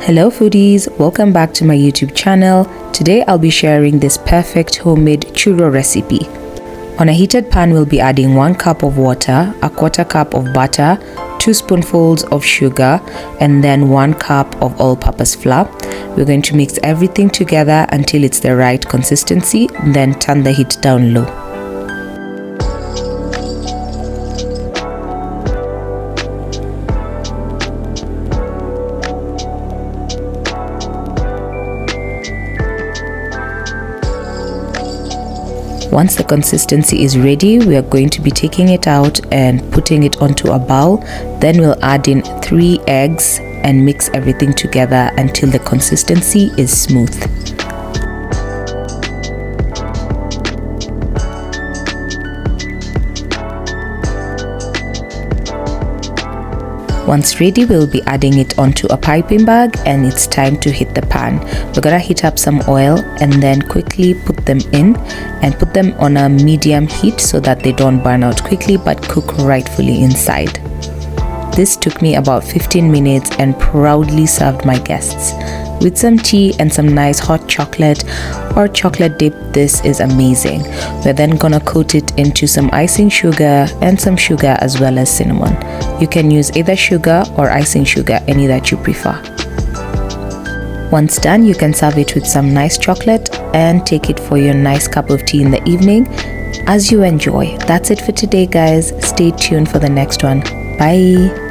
Hello foodies, welcome back to my YouTube channel. Today I'll be sharing this perfect homemade churro recipe. On a heated pan we'll be adding 1 cup of water, a quarter cup of butter, 2 spoonfuls of sugar, and then 1 cup of all-purpose flour. We're going to mix everything together until it's the right consistency, then turn the heat down low. Once the consistency is ready, we are going to be taking it out and putting it onto a bowl. Then we'll add in 3 eggs and mix everything together until the consistency is smooth. Once ready, we'll be adding it onto a piping bag and it's time to hit the pan. We're gonna heat up some oil and then quickly put them in and put them on a medium heat so that they don't burn out quickly but cook rightfully inside. This took me about 15 minutes and proudly served my guests. With some tea and some nice hot chocolate or chocolate dip, this is amazing. We're then gonna coat it into some icing sugar and some sugar as well as cinnamon. You can use either sugar or icing sugar, any that you prefer. Once done, you can serve it with some nice chocolate and take it for your nice cup of tea in the evening as you enjoy. That's it for today, guys. Stay tuned for the next one. Bye.